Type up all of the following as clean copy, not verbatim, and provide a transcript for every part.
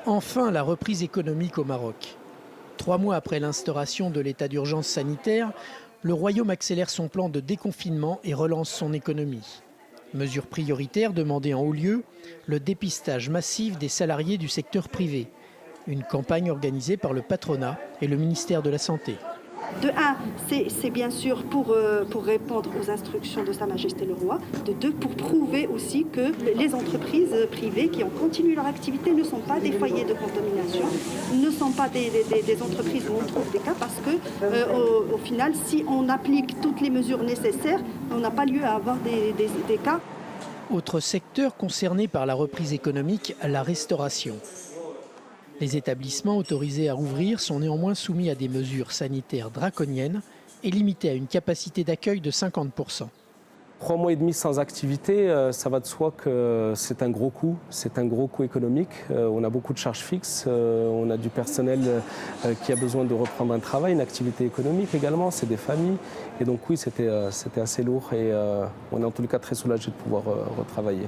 Enfin, la reprise économique au Maroc. 3 mois après l'instauration de l'état d'urgence sanitaire, le Royaume accélère son plan de déconfinement et relance son économie. Mesure prioritaire demandée en haut lieu, le dépistage massif des salariés du secteur privé. Une campagne organisée par le patronat et le ministère de la Santé. De un, c'est bien sûr pour répondre aux instructions de Sa Majesté le Roi. De deux, pour prouver aussi que les entreprises privées qui ont continué leur activité ne sont pas des foyers de contamination, ne sont pas des entreprises où on trouve des cas, parce que au final, si on applique toutes les mesures nécessaires, on n'a pas lieu à avoir des cas. Autre secteur concerné par la reprise économique, la restauration. Les établissements autorisés à rouvrir sont néanmoins soumis à des mesures sanitaires draconiennes et limités à une capacité d'accueil de 50%. 3 mois et demi sans activité, ça va de soi que c'est un gros coût économique. On a beaucoup de charges fixes, on a du personnel qui a besoin de reprendre un travail, une activité économique également, c'est des familles. Et donc oui, c'était assez lourd et on est en tout cas très soulagé de pouvoir retravailler.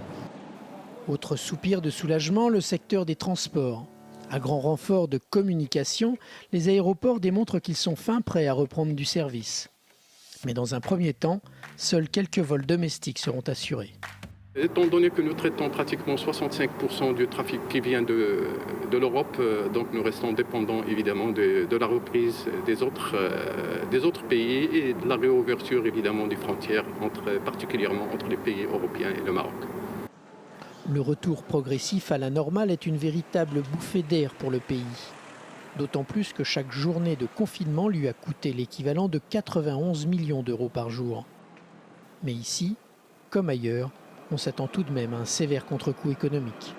Autre soupir de soulagement, le secteur des transports. À grand renfort de communication, les aéroports démontrent qu'ils sont fin prêts à reprendre du service. Mais dans un premier temps, seuls quelques vols domestiques seront assurés. Étant donné que nous traitons pratiquement 65% du trafic qui vient de l'Europe, donc nous restons dépendants évidemment de la reprise des autres pays et de la réouverture évidemment des frontières, particulièrement entre les pays européens et le Maroc. Le retour progressif à la normale est une véritable bouffée d'air pour le pays. D'autant plus que chaque journée de confinement lui a coûté l'équivalent de 91 millions d'euros par jour. Mais ici, comme ailleurs, on s'attend tout de même à un sévère contre-coup économique.